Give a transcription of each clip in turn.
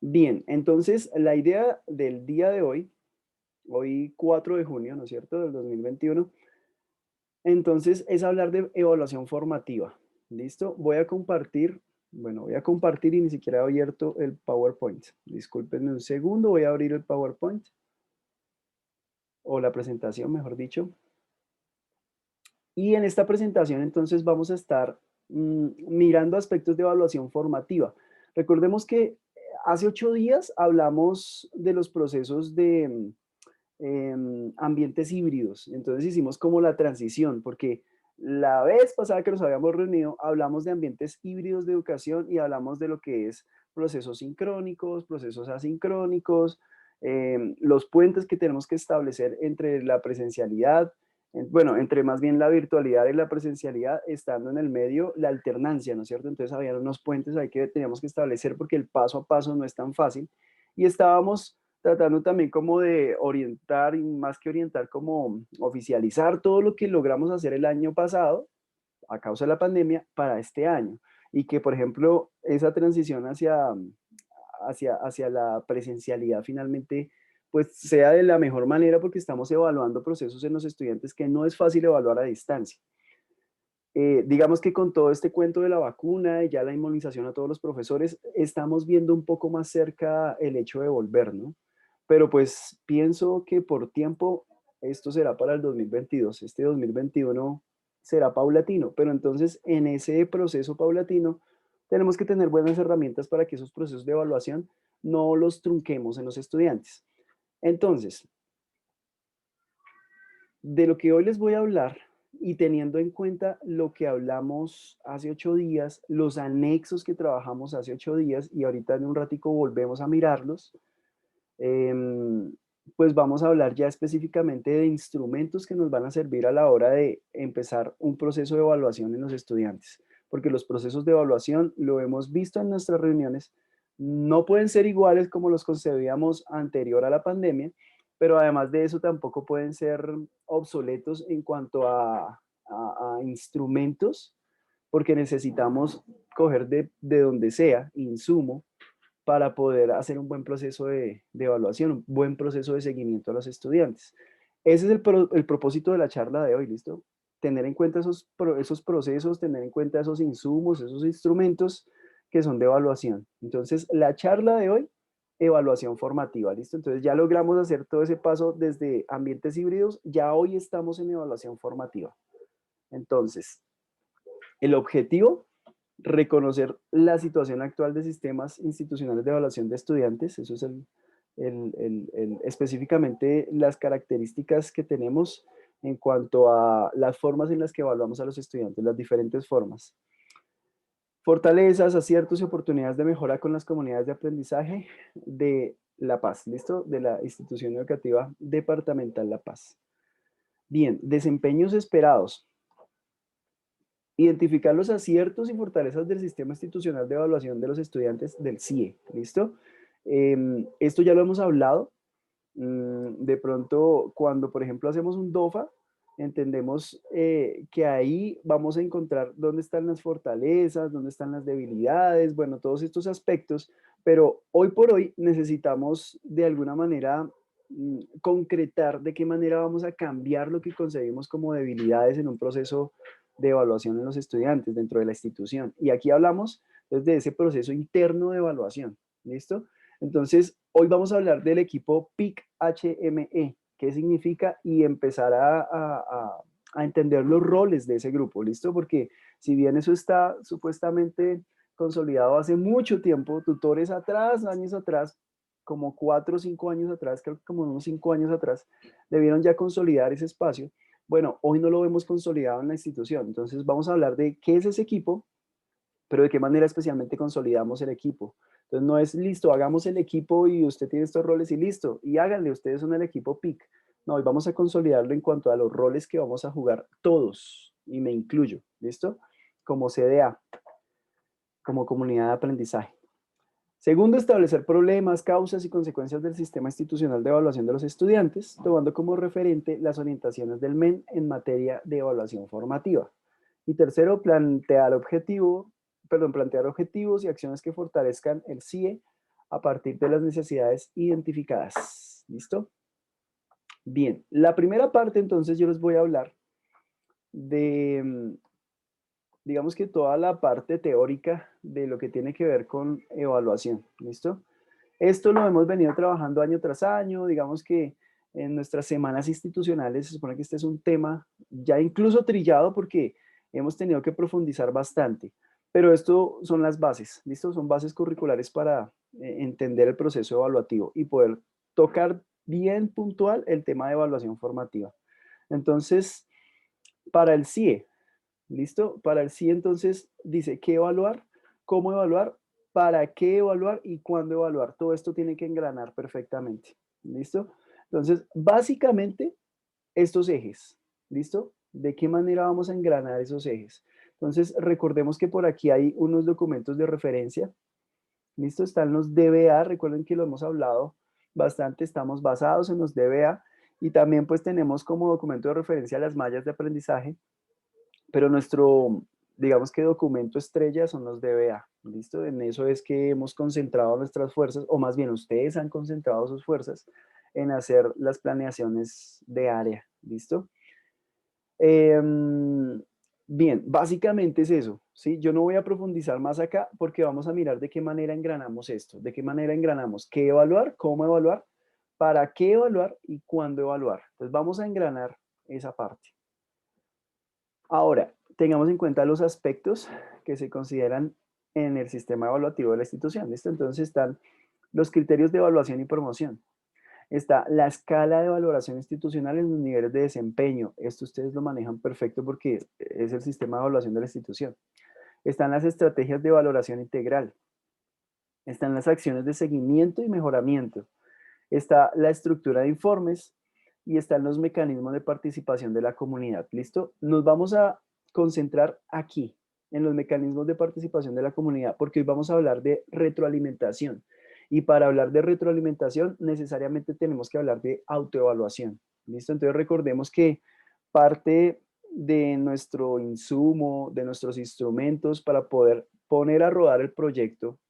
Bien, entonces la idea del día de hoy 4 de junio, ¿no es cierto?, del 2021, entonces es hablar de evaluación formativa. ¿Listo? Voy a compartir y ni siquiera he abierto el PowerPoint. Discúlpenme un segundo, voy a abrir el PowerPoint o la presentación, mejor dicho. Y en esta presentación entonces vamos a estar mirando aspectos de evaluación formativa. Recordemos que hace 8 días hablamos de los procesos de ambientes híbridos. Entonces hicimos como la transición, porque la vez pasada que nos habíamos reunido hablamos de ambientes híbridos de educación y hablamos de lo que es procesos sincrónicos, procesos asincrónicos, los puentes que tenemos que establecer entre la presencialidad, bueno, entre más bien la virtualidad y la presencialidad, estando en el medio la alternancia, ¿no es cierto? Entonces había unos puentes ahí que teníamos que establecer porque el paso a paso no es tan fácil. Y estábamos tratando también como de orientar, y más que orientar, como oficializar todo lo que logramos hacer el año pasado, a causa de la pandemia, para este año. Y que, por ejemplo, esa transición hacia la presencialidad finalmente pues sea de la mejor manera porque estamos evaluando procesos en los estudiantes que no es fácil evaluar a distancia. Digamos que con todo este cuento de la vacuna y ya la inmunización a todos los profesores, estamos viendo un poco más cerca el hecho de volver, ¿no? Pero pues pienso que por tiempo esto será para el 2022. Este 2021 será paulatino, pero entonces en ese proceso paulatino tenemos que tener buenas herramientas para que esos procesos de evaluación no los trunquemos en los estudiantes. Entonces, de lo que hoy les voy a hablar y teniendo en cuenta lo que hablamos hace 8 días, los anexos que trabajamos hace 8 días y ahorita en un ratico volvemos a mirarlos, em, pues vamos a hablar ya específicamente de instrumentos que nos van a servir a la hora de empezar un proceso de evaluación en los estudiantes, porque los procesos de evaluación, lo hemos visto en nuestras reuniones, no pueden ser iguales como los concebíamos anterior a la pandemia, pero además de eso tampoco pueden ser obsoletos en cuanto a instrumentos, porque necesitamos coger de donde sea insumo para poder hacer un buen proceso de evaluación, un buen proceso de seguimiento a los estudiantes. Ese es el propósito de la charla de hoy, ¿listo? Tener en cuenta esos procesos, tener en cuenta esos insumos, esos instrumentos que son de evaluación. Entonces, la charla de hoy, evaluación formativa, ¿listo? Entonces, ya logramos hacer todo ese paso desde ambientes híbridos, ya hoy estamos en evaluación formativa. Entonces, el objetivo, reconocer la situación actual de sistemas institucionales de evaluación de estudiantes, eso es específicamente las características que tenemos en cuanto a las formas en las que evaluamos a los estudiantes, las diferentes formas. Fortalezas, aciertos y oportunidades de mejora con las comunidades de aprendizaje de La Paz, ¿listo? De la institución educativa departamental La Paz. Bien, desempeños esperados. Identificar los aciertos y fortalezas del sistema institucional de evaluación de los estudiantes del CIE, ¿listo? Esto ya lo hemos hablado. De pronto, cuando por ejemplo hacemos un DOFA, entendemos que ahí vamos a encontrar dónde están las fortalezas, dónde están las debilidades, bueno, todos estos aspectos, pero hoy por hoy necesitamos de alguna manera concretar de qué manera vamos a cambiar lo que concebimos como debilidades en un proceso de evaluación en los estudiantes dentro de la institución. Y aquí hablamos desde ese proceso interno de evaluación, ¿listo? Entonces, hoy vamos a hablar del equipo PIC-HME, qué significa y empezar a entender los roles de ese grupo, ¿listo? Porque si bien eso está supuestamente consolidado hace mucho tiempo, tutores atrás, años atrás, como 4 o 5 años atrás, creo que como unos 5 años atrás, debieron ya consolidar ese espacio. Bueno, hoy no lo vemos consolidado en la institución, entonces vamos a hablar de qué es ese equipo, pero de qué manera especialmente consolidamos el equipo. Entonces no es listo, hagamos el equipo y usted tiene estos roles y listo, y háganle, ustedes son el equipo PIC. No, hoy vamos a consolidarlo en cuanto a los roles que vamos a jugar todos, y me incluyo, ¿listo? Como CDA, como comunidad de aprendizaje. Segundo, establecer problemas, causas y consecuencias del sistema institucional de evaluación de los estudiantes, tomando como referente las orientaciones del MEN en materia de evaluación formativa. Y tercero, plantear objetivos y acciones que fortalezcan el CIE a partir de las necesidades identificadas. ¿Listo? Bien, la primera parte entonces yo les voy a hablar de, digamos que toda la parte teórica de lo que tiene que ver con evaluación. ¿Listo? Esto lo hemos venido trabajando año tras año, digamos que en nuestras semanas institucionales se supone que este es un tema ya incluso trillado porque hemos tenido que profundizar bastante, pero esto son las bases, ¿listo? Son bases curriculares para entender el proceso evaluativo y poder tocar bien puntual el tema de evaluación formativa. Entonces, para el CIE, ¿listo? Para el CIE entonces dice qué evaluar, cómo evaluar, para qué evaluar y cuándo evaluar. Todo esto tiene que engranar perfectamente. ¿Listo? Entonces, básicamente, estos ejes. ¿Listo? ¿De qué manera vamos a engranar esos ejes? Entonces, recordemos que por aquí hay unos documentos de referencia. ¿Listo? Están los DBA. Recuerden que lo hemos hablado bastante. Estamos basados en los DBA. Y también pues tenemos como documento de referencia las mallas de aprendizaje, pero nuestro, digamos que documento estrella son los DBA, ¿listo? En eso es que hemos concentrado nuestras fuerzas, o más bien ustedes han concentrado sus fuerzas en hacer las planeaciones de área, ¿listo? Bien, básicamente es eso, ¿sí? Yo no voy a profundizar más acá porque vamos a mirar de qué manera engranamos esto, de qué manera engranamos qué evaluar, cómo evaluar, para qué evaluar y cuándo evaluar. Entonces vamos a engranar esa parte. Ahora, tengamos en cuenta los aspectos que se consideran en el sistema evaluativo de la institución. ¿Listo? Entonces están los criterios de evaluación y promoción. Está la escala de valoración institucional en los niveles de desempeño. Esto ustedes lo manejan perfecto porque es el sistema de evaluación de la institución. Están las estrategias de valoración integral. Están las acciones de seguimiento y mejoramiento. Está la estructura de informes y están los mecanismos de participación de la comunidad. ¿Listo? Nos vamos a concentrar aquí, en los mecanismos de participación de la comunidad, porque hoy vamos a hablar de retroalimentación. Y para hablar de retroalimentación, necesariamente tenemos que hablar de autoevaluación. ¿Listo? Entonces recordemos que parte de nuestro insumo, de nuestros instrumentos para poder poner a rodar el proyecto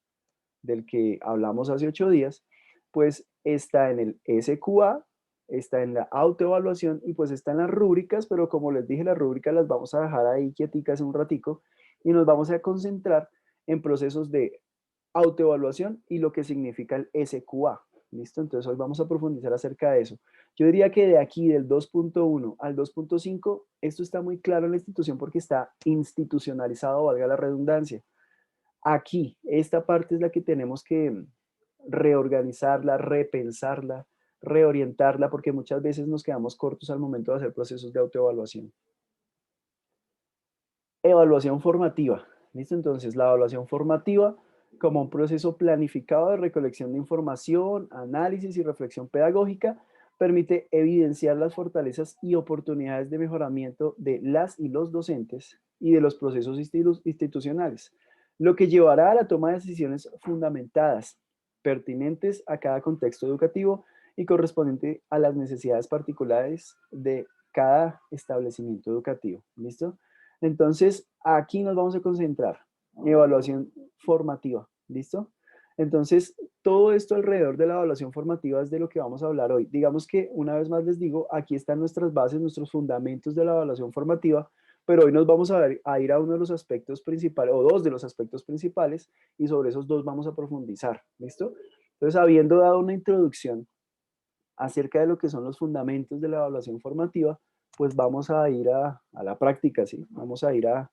del que hablamos hace 8 días, pues está en el SQA, está en la autoevaluación y pues está en las rúbricas, pero como les dije, las rúbricas las vamos a dejar ahí quieticas un ratico y nos vamos a concentrar en procesos de autoevaluación y lo que significa el SQA. ¿Listo? Entonces hoy vamos a profundizar acerca de eso. Yo diría que de aquí, del 2.1 al 2.5, esto está muy claro en la institución porque está institucionalizado, valga la redundancia. Aquí, esta parte es la que tenemos que reorganizarla, repensarla, reorientarla, porque muchas veces nos quedamos cortos al momento de hacer procesos de autoevaluación. Evaluación formativa. ¿Listo? Entonces, la evaluación formativa como un proceso planificado de recolección de información, análisis y reflexión pedagógica, permite evidenciar las fortalezas y oportunidades de mejoramiento de las y los docentes y de los procesos institucionales, lo que llevará a la toma de decisiones fundamentadas, pertinentes a cada contexto educativo y correspondiente a las necesidades particulares de cada establecimiento educativo. ¿Listo? Entonces, aquí nos vamos a concentrar. Evaluación formativa. ¿Listo? Entonces, todo esto alrededor de la evaluación formativa es de lo que vamos a hablar hoy. Digamos que, una vez más les digo, aquí están nuestras bases, nuestros fundamentos de la evaluación formativa, pero hoy nos vamos a ir a uno de los aspectos principales, o dos de los aspectos principales, y sobre esos dos vamos a profundizar. ¿Listo? Entonces, habiendo dado una introducción acerca de lo que son los fundamentos de la evaluación formativa, pues vamos a ir a la práctica, ¿sí? Vamos a ir a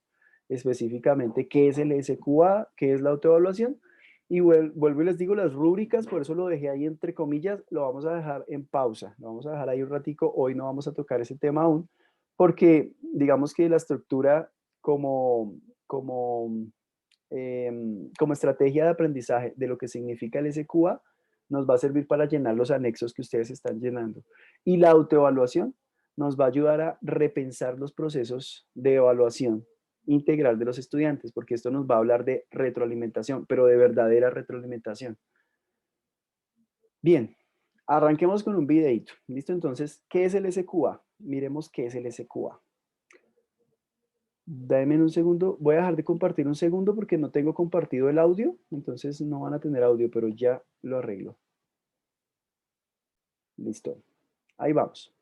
específicamente qué es el SQA, qué es la autoevaluación, y vuelvo y les digo las rúbricas, por eso lo dejé ahí entre comillas, lo vamos a dejar en pausa, lo vamos a dejar ahí un ratico, hoy no vamos a tocar ese tema aún, porque digamos que la estructura como, como, como estrategia de aprendizaje de lo que significa el SQA, nos va a servir para llenar los anexos que ustedes están llenando. Y la autoevaluación nos va a ayudar a repensar los procesos de evaluación integral de los estudiantes, porque esto nos va a hablar de retroalimentación, pero de verdadera retroalimentación. Bien, arranquemos con un videito. ¿Listo? Entonces, ¿qué es el SQA? Miremos qué es el SQA. Dame un segundo. Voy a dejar de compartir un segundo porque no tengo compartido el audio. Entonces no van a tener audio, pero ya lo arreglo. Listo. Ahí vamos.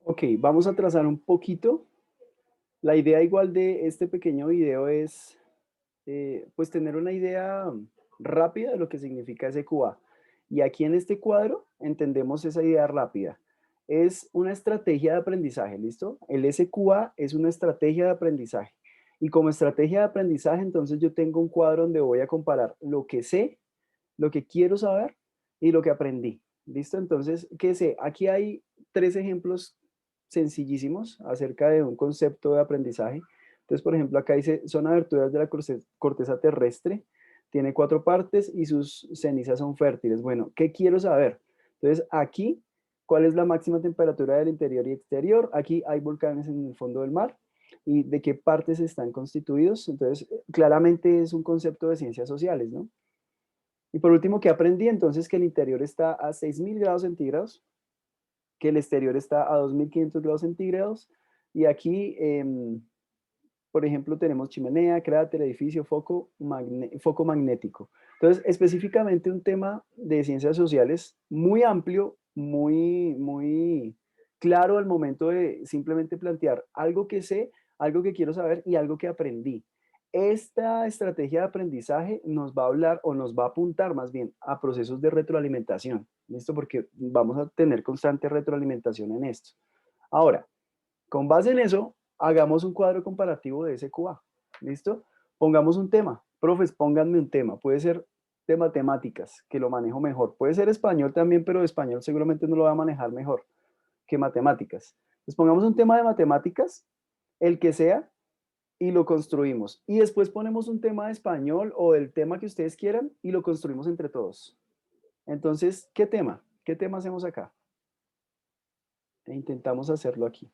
Ok, vamos a trazar un poquito. La idea igual de este pequeño video es pues tener una idea rápida de lo que significa SQA. Y aquí en este cuadro entendemos esa idea rápida. Es una estrategia de aprendizaje, ¿listo? El SQA es una estrategia de aprendizaje. Y como estrategia de aprendizaje, entonces yo tengo un cuadro donde voy a comparar lo que sé, lo que quiero saber y lo que aprendí. ¿Listo? Entonces, ¿qué sé? Aquí hay tres ejemplos sencillísimos acerca de un concepto de aprendizaje. Entonces, por ejemplo, acá dice, son aberturas de la corteza terrestre, tiene 4 partes y sus cenizas son fértiles. Bueno, ¿qué quiero saber? Entonces, aquí, ¿cuál es la máxima temperatura del interior y exterior? Aquí hay volcanes en el fondo del mar y de qué partes están constituidos. Entonces, claramente es un concepto de ciencias sociales, ¿no? Y por último, ¿qué aprendí? Entonces, que el interior está a 6000 grados centígrados, que el exterior está a 2500 grados centígrados. Y aquí, por ejemplo, tenemos chimenea, cráter, edificio, foco magnético. Entonces, específicamente un tema de ciencias sociales muy amplio, muy claro al momento de simplemente plantear algo que sé, algo que quiero saber y algo que aprendí. Esta estrategia de aprendizaje nos va a hablar o nos va a apuntar más bien a procesos de retroalimentación. ¿Listo? Porque vamos a tener constante retroalimentación en esto. Ahora, con base en eso, hagamos un cuadro comparativo de SQA. ¿Listo? Pongamos un tema. Profes, pónganme un tema. Puede ser de matemáticas, que lo manejo mejor. Puede ser español también, pero español seguramente no lo va a manejar mejor que matemáticas. Entonces pongamos un tema de matemáticas, el que sea, y lo construimos. Y después ponemos un tema de español o del tema que ustedes quieran y lo construimos entre todos. Entonces, ¿qué tema? ¿Qué tema hacemos acá? E intentamos hacerlo aquí.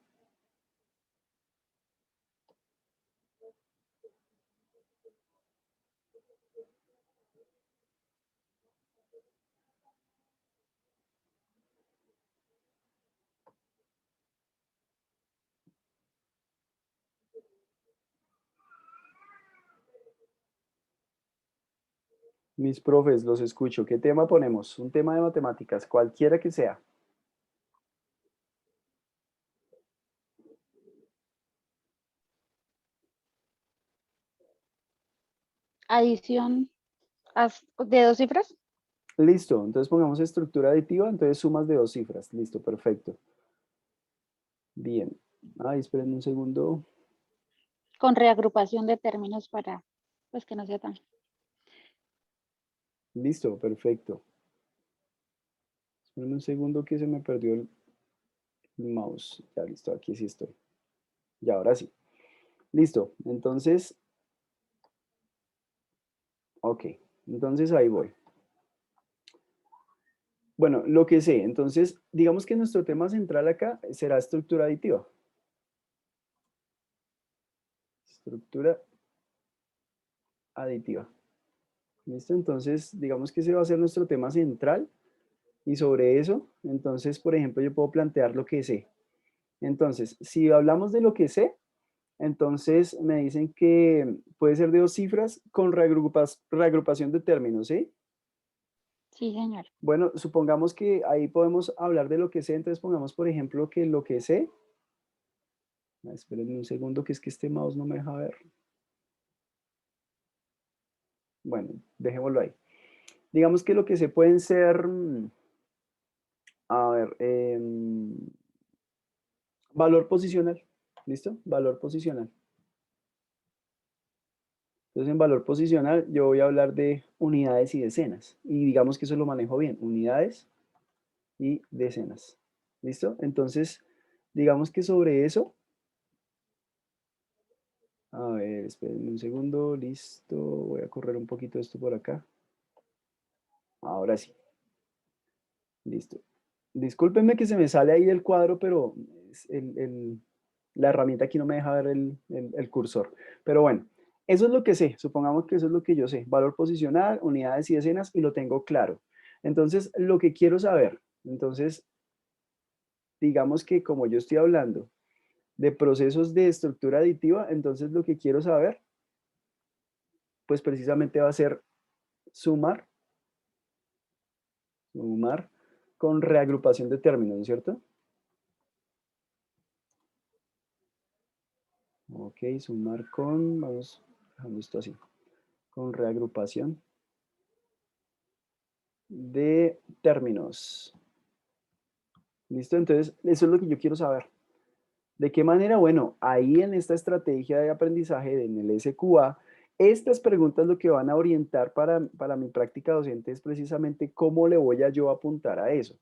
Mis profes, los escucho. ¿Qué tema ponemos? Un tema de matemáticas, cualquiera que sea. Adición de 2 cifras. Listo, entonces pongamos estructura aditiva, entonces sumas de 2 cifras. Listo, perfecto. Bien. Ay, esperen un segundo. Con reagrupación de términos para, pues que no sea tan. Listo, perfecto. Esperen un segundo que se me perdió el mouse. Ya, listo, aquí sí estoy. Ya, ahora sí. Listo, entonces, ok. Entonces ahí voy. Bueno, lo que sé, entonces, digamos que nuestro tema central acá será estructura aditiva. Estructura aditiva. ¿Listo? Entonces, digamos que ese va a ser nuestro tema central y sobre eso, entonces, por ejemplo, yo puedo plantear lo que sé. Entonces, si hablamos de lo que sé, Entonces me dicen que puede ser de 2 cifras con reagrupación de términos, ¿sí? Sí, señor. Bueno, supongamos que ahí podemos hablar de lo que sé, entonces pongamos, por ejemplo, que lo que sé, espérenme un segundo, que es que este mouse no me deja ver. Bueno, dejémoslo ahí. Digamos que lo que sé pueden ser, a ver, valor posicional, ¿listo? Valor posicional. Entonces, en valor posicional, yo voy a hablar de unidades y decenas. Y digamos que eso lo manejo bien, unidades y decenas. ¿Listo? Entonces, digamos que sobre eso, a ver, espérenme un segundo, listo. Voy a correr un poquito esto por acá. Ahora sí, listo. Discúlpenme que se me sale ahí del cuadro, pero la herramienta aquí no me deja ver el cursor. Pero bueno, eso es lo que sé. Supongamos que eso es lo que yo sé. Valor posicional, unidades y decenas, y lo tengo claro. Entonces, lo que quiero saber, entonces, digamos que como yo estoy hablando de procesos de estructura aditiva, entonces lo que quiero saber, pues precisamente va a ser sumar, sumar con reagrupación de términos, ¿no es cierto? Ok, sumar con, vamos dejando esto así, con reagrupación de términos. ¿Listo? Entonces, eso es lo que yo quiero saber. ¿De qué manera? Bueno, ahí en esta estrategia de aprendizaje, en el SQA, estas preguntas lo que van a orientar para mi práctica docente es precisamente cómo le voy a yo apuntar a eso.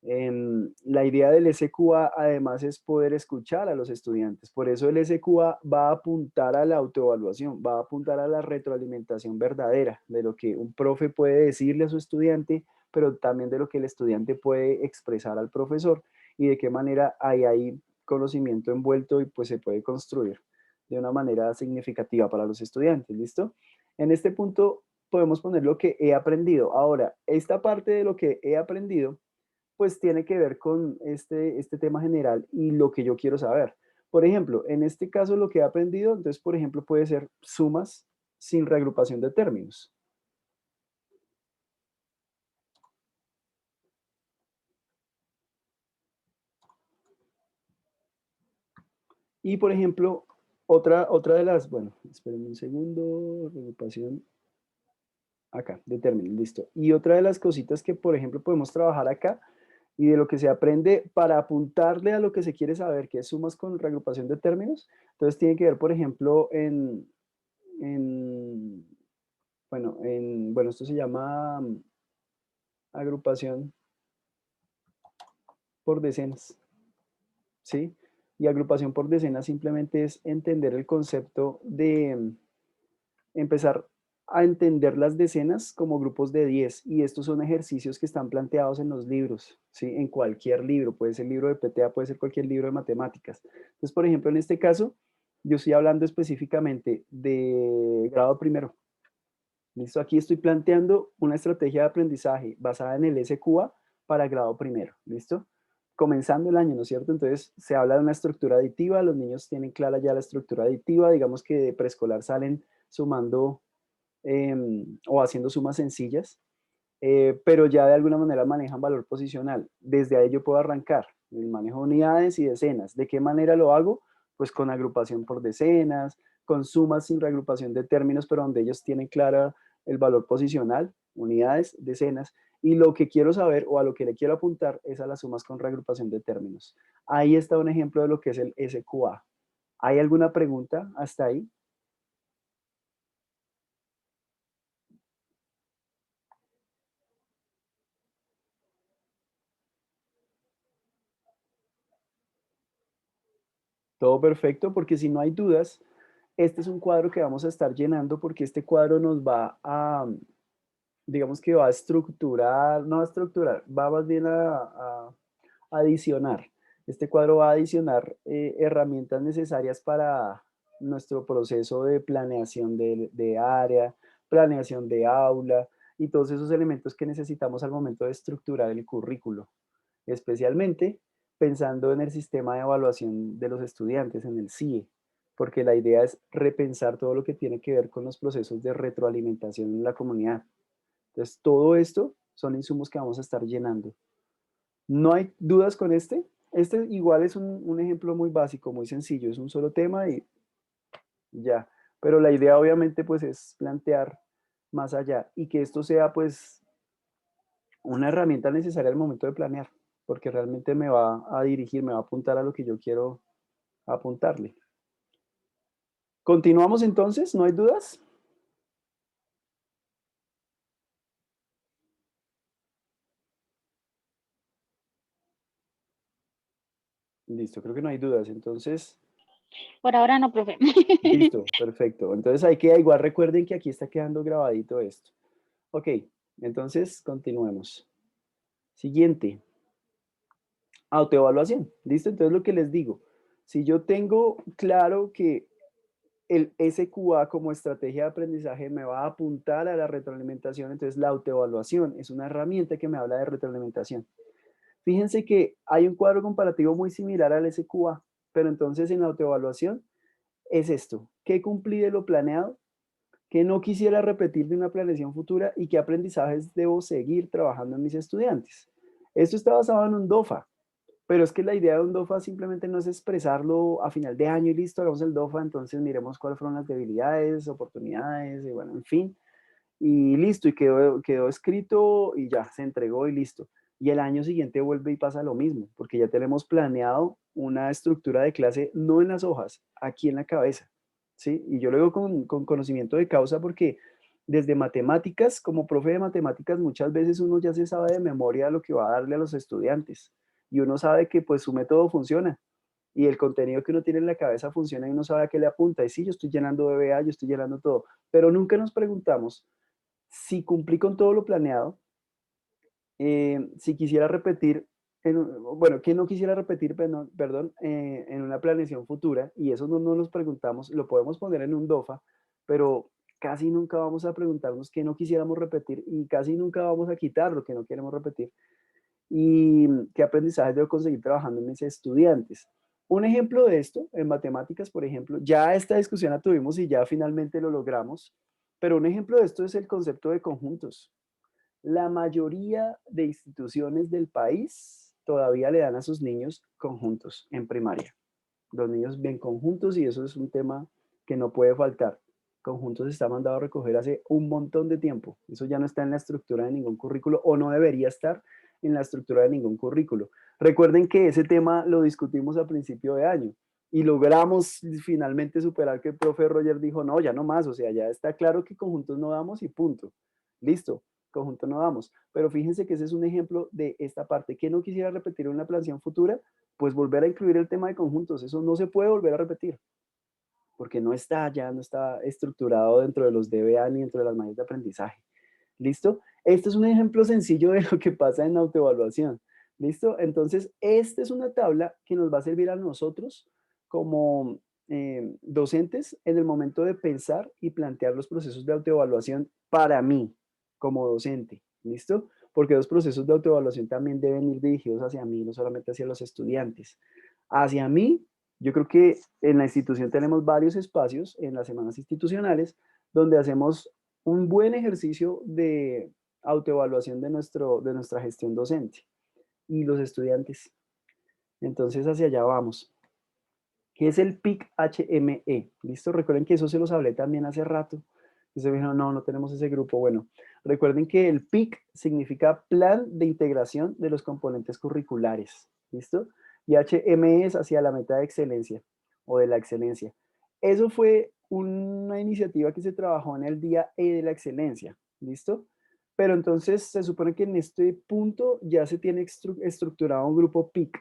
La idea del SQA además es poder escuchar a los estudiantes. Por eso el SQA va a apuntar a la autoevaluación, va a apuntar a la retroalimentación verdadera de lo que un profe puede decirle a su estudiante, pero también de lo que el estudiante puede expresar al profesor y de qué manera hay conocimiento envuelto y pues se puede construir de una manera significativa para los estudiantes. ¿Listo? En este punto podemos poner lo que he aprendido. Ahora, esta parte de lo que he aprendido pues tiene que ver con este tema general y lo que yo quiero saber. Por ejemplo, en este caso lo que he aprendido, entonces, por ejemplo, puede ser sumas sin reagrupación de términos. Y, por ejemplo, otra de las, bueno, espérenme un segundo, reagrupación acá, de términos, listo. Y otra de las cositas que, por ejemplo, podemos trabajar acá y de lo que se aprende para apuntarle a lo que se quiere saber, que es sumas con reagrupación de términos, entonces tiene que ver, por ejemplo, en bueno, esto se llama agrupación por decenas, ¿sí? Y agrupación por decenas simplemente es entender el concepto de empezar a entender las decenas como grupos de 10 y estos son ejercicios que están planteados en los libros, ¿sí? En cualquier libro, puede ser libro de PTA, puede ser cualquier libro de matemáticas. Entonces, por ejemplo, en este caso, yo estoy hablando específicamente de grado primero. ¿Listo? Aquí estoy planteando una estrategia de aprendizaje basada en el SQA para grado primero. ¿Listo? Comenzando el año, ¿no es cierto? Entonces se habla de una estructura aditiva, los niños tienen clara ya la estructura aditiva, digamos que de preescolar salen sumando o haciendo sumas sencillas, pero ya de alguna manera manejan valor posicional. Desde ahí yo puedo arrancar el manejo de unidades y decenas. ¿De qué manera lo hago? Pues con agrupación por decenas, con sumas sin reagrupación de términos, pero donde ellos tienen clara el valor posicional, unidades, decenas, y lo que quiero saber o a lo que le quiero apuntar es a las sumas con reagrupación de términos. Ahí está un ejemplo de lo que es el SQA. ¿Hay alguna pregunta hasta ahí? Todo perfecto, porque si no hay dudas, este es un cuadro que vamos a estar llenando porque este cuadro nos va a, digamos que va a estructurar, no a estructurar, va más bien a adicionar. Este cuadro va a adicionar herramientas necesarias para nuestro proceso de planeación de área, planeación de aula y todos esos elementos que necesitamos al momento de estructurar el currículo, especialmente pensando en el sistema de evaluación de los estudiantes, en el CIE. porque la idea es repensar todo lo que tiene que ver con los procesos de retroalimentación en la comunidad. Entonces, todo esto son insumos que vamos a estar llenando. ¿No hay dudas con este? Este igual es un ejemplo muy básico, muy sencillo, es un solo tema y ya. Pero la idea obviamente pues es plantear más allá y que esto sea pues una herramienta necesaria al momento de planear, porque realmente me va a dirigir, me va a apuntar a lo que yo quiero apuntarle. ¿Continuamos entonces? ¿No hay dudas? Listo, creo que no hay dudas. Entonces, Por ahora no, profe. listo, perfecto. Entonces ahí queda igual. Recuerden que aquí está quedando grabadito esto. Ok, entonces continuemos. Siguiente, autoevaluación. ¿Listo? Entonces lo que les digo, si yo tengo claro que el SQA como estrategia de aprendizaje me va a apuntar a la retroalimentación, entonces la autoevaluación es una herramienta que me habla de retroalimentación. Fíjense que hay un cuadro comparativo muy similar al SQA, pero entonces en la autoevaluación es esto: ¿qué cumplí de lo planeado? ¿Qué no quisiera repetir de una planeación futura? ¿Y qué aprendizajes debo seguir trabajando en mis estudiantes? Esto está basado en un DOFA, pero es que la idea de un DOFA simplemente no es expresarlo a final de año y listo, hagamos el DOFA, entonces miremos cuáles fueron las debilidades, oportunidades, y bueno, en fin, y listo, y quedó escrito y ya, se entregó y listo. Y el año siguiente vuelve y pasa lo mismo, porque ya tenemos planeado una estructura de clase no en las hojas, aquí en la cabeza, ¿sí? Y yo lo digo con conocimiento de causa porque desde matemáticas, como profe de matemáticas, muchas veces uno ya se sabe de memoria lo que va a darle a los estudiantes y uno sabe que pues su método funciona y el contenido que uno tiene en la cabeza funciona y uno sabe a qué le apunta. Y sí, yo estoy llenando BBA, yo estoy llenando todo, pero nunca nos preguntamos si cumplí con todo lo planeado, si quisiera repetir, bueno, que no quisiera repetir, perdón, en una planeación futura, y eso no nos preguntamos, lo podemos poner en un DOFA, pero casi nunca vamos a preguntarnos qué no quisiéramos repetir y casi nunca vamos a quitar lo que no queremos repetir. Y qué aprendizajes debo conseguir trabajando en mis estudiantes. Un ejemplo de esto, en matemáticas, por ejemplo, ya esta discusión la tuvimos y ya finalmente lo logramos, pero un ejemplo de esto es el concepto de conjuntos. La mayoría de instituciones del país todavía le dan a sus niños conjuntos en primaria. Los niños ven conjuntos y eso es un tema que no puede faltar. Conjuntos está mandado a recoger hace un montón de tiempo. Eso ya no está en la estructura de ningún currículo o no debería estar en la estructura de ningún currículo. Recuerden que ese tema lo discutimos a principio de año y logramos finalmente superar que el profe Roger dijo, no, ya no más, o sea, ya está claro que conjuntos no damos y punto. Listo, conjuntos no damos. Pero fíjense que ese es un ejemplo de esta parte que no quisiera repetir en una planeación futura, pues volver a incluir el tema de conjuntos. Eso no se puede volver a repetir, porque no está ya, no está estructurado dentro de los DBA ni dentro de las maneras de aprendizaje. ¿Listo? Este es un ejemplo sencillo de lo que pasa en autoevaluación. ¿Listo? Entonces, esta es una tabla que nos va a servir a nosotros como docentes en el momento de pensar y plantear los procesos de autoevaluación para mí, como docente. ¿Listo? Porque los procesos de autoevaluación también deben ir dirigidos hacia mí, no solamente hacia los estudiantes. Hacia mí, yo creo que en la institución tenemos varios espacios en las semanas institucionales donde hacemos un buen ejercicio de autoevaluación de nuestra gestión docente y los estudiantes. Entonces, hacia allá vamos. ¿Qué es el PIC-HME? ¿Listo? Recuerden que eso se los hablé también hace rato. Y se dijeron, no, no tenemos ese grupo. Bueno, recuerden que el PIC significa Plan de Integración de los Componentes Curriculares. ¿Listo? Y HME es hacia la meta de excelencia o de la excelencia. Eso fue una iniciativa que se trabajó en el día E de la excelencia. ¿Listo? Pero entonces se supone que en este punto ya se tiene estructurado un grupo PIC.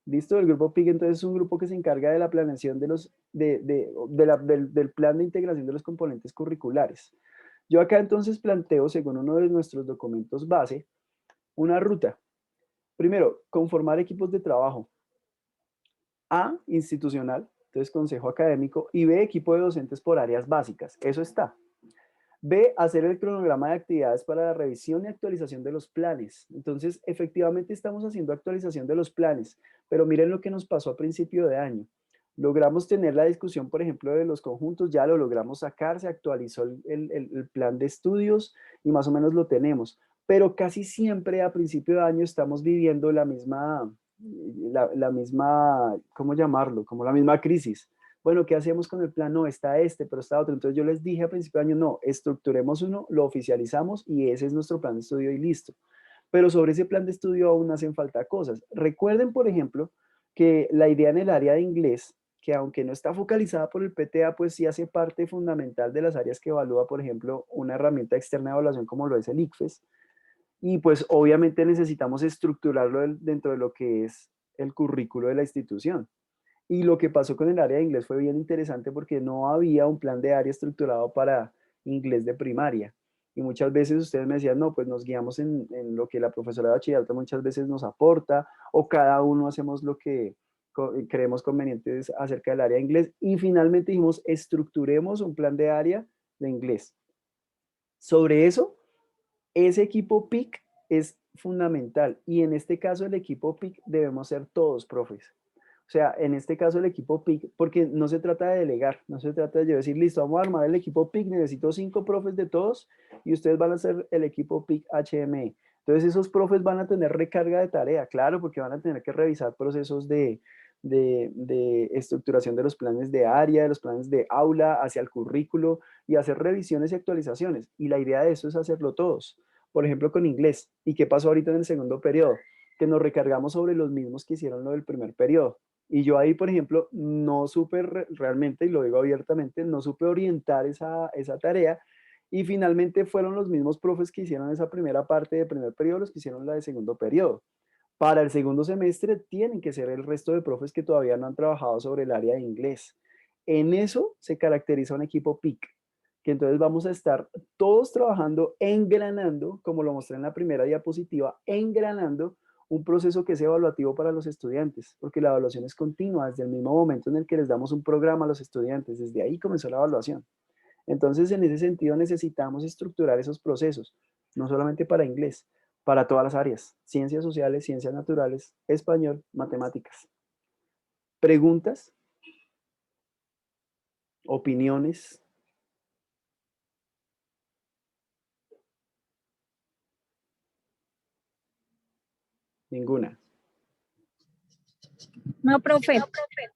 ¿Listo? El grupo PIC entonces es un grupo que se encarga de la planeación del plan de integración de los componentes curriculares. Yo acá entonces planteo, según uno de nuestros documentos base, una ruta. Primero, conformar equipos de trabajo. A, institucional, entonces consejo académico, y B, equipo de docentes por áreas básicas. Eso está. B, hacer el cronograma de actividades para la revisión y actualización de los planes. Entonces, efectivamente estamos haciendo actualización de los planes, pero miren lo que nos pasó a principio de año. Logramos tener la discusión, por ejemplo, de los conjuntos, ya lo logramos sacar, se actualizó el plan de estudios y más o menos lo tenemos. Pero casi siempre a principio de año estamos viviendo la misma, ¿cómo llamarlo? Como la misma crisis. Bueno, ¿qué hacemos con el plan? No, está este, pero está otro. Entonces yo les dije a principio de año, no, estructuremos uno, lo oficializamos y ese es nuestro plan de estudio y listo. Pero sobre ese plan de estudio aún hacen falta cosas. Recuerden, por ejemplo, que la idea en el área de inglés, que aunque no está focalizada por el PTA, pues sí hace parte fundamental de las áreas que evalúa, por ejemplo, una herramienta externa de evaluación como lo es el ICFES. Y pues obviamente necesitamos estructurarlo dentro de lo que es el currículo de la institución. Y lo que pasó con el área de inglés fue bien interesante porque no había un plan de área estructurado para inglés de primaria. Y muchas veces ustedes me decían, no, pues nos guiamos en lo que la profesora de bachillerato muchas veces nos aporta o cada uno hacemos lo que creemos conveniente acerca del área de inglés. Y finalmente dijimos, estructuremos un plan de área de inglés. Sobre eso, ese equipo PIC es fundamental y en este caso el equipo PIC debemos ser todos profes. O sea, en este caso el equipo PIC, porque no se trata de delegar, no se trata de yo decir, listo, vamos a armar el equipo PIC, necesito 5 profes de todos y ustedes van a ser el equipo PIC HME. Entonces esos profes van a tener recarga de tarea, claro, porque van a tener que revisar procesos de estructuración de los planes de área, de los planes de aula, hacia el currículo y hacer revisiones y actualizaciones. Y la idea de eso es hacerlo todos. Por ejemplo, con inglés. ¿Y qué pasó ahorita en el segundo periodo? Que nos recargamos sobre los mismos que hicieron lo del primer periodo. Y yo ahí, por ejemplo, no supe realmente, y lo digo abiertamente, no supe orientar esa tarea. Y finalmente fueron los mismos profes que hicieron esa primera parte de primer periodo los que hicieron la de segundo periodo. Para el segundo semestre tienen que ser el resto de profes que todavía no han trabajado sobre el área de inglés. En eso se caracteriza un equipo PIC, que entonces vamos a estar todos trabajando, engranando, como lo mostré en la primera diapositiva, engranando un proceso que es evaluativo para los estudiantes, porque la evaluación es continua desde el mismo momento en el que les damos un programa a los estudiantes, desde ahí comenzó la evaluación. Entonces, en ese sentido, necesitamos estructurar esos procesos, no solamente para inglés, para todas las áreas, ciencias sociales, ciencias naturales, español, matemáticas. ¿Preguntas? ¿Opiniones? Ninguna. No, profe,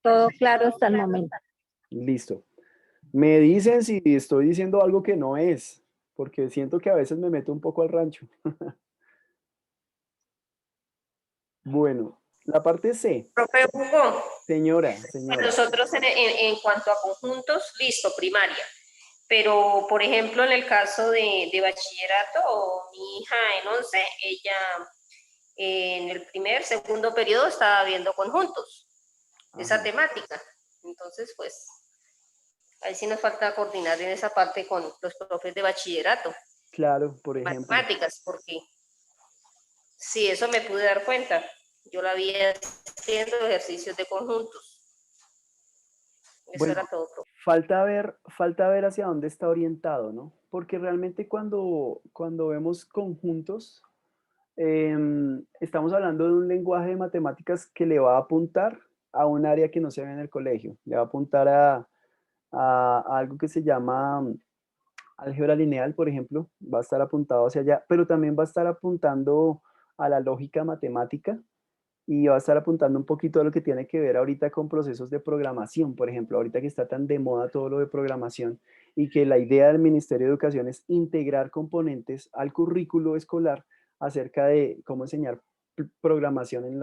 todo claro hasta el momento. Listo. Me dicen si estoy diciendo algo que no es, porque siento que a veces me meto un poco al rancho. Bueno, la parte C. Profe Hugo, Señora. nosotros en cuanto a conjuntos, listo, primaria. Pero, por ejemplo, en el caso de bachillerato, mi hija en 11, ella en el segundo periodo estaba viendo conjuntos, esa Ajá. temática. Entonces, pues, ahí sí nos falta coordinar en esa parte con los profes de bachillerato, Claro, por ejemplo. matemáticas, porque sí, eso me pude dar cuenta. Yo la vi haciendo ejercicios de conjuntos. Eso Bueno, era todo, profe. falta ver hacia dónde está orientado, ¿no? Porque realmente cuando vemos conjuntos, estamos hablando de un lenguaje de matemáticas que le va a apuntar a un área que no se ve en el colegio. Le va a apuntar a algo que se llama álgebra lineal, por ejemplo. Va a estar apuntado hacia allá, pero también va a estar apuntando a la lógica matemática y va a estar apuntando un poquito a lo que tiene que ver ahorita con procesos de programación, por ejemplo, ahorita que está tan de moda todo lo de programación y que la idea del Ministerio de Educación es integrar componentes al currículo escolar acerca de cómo enseñar programación en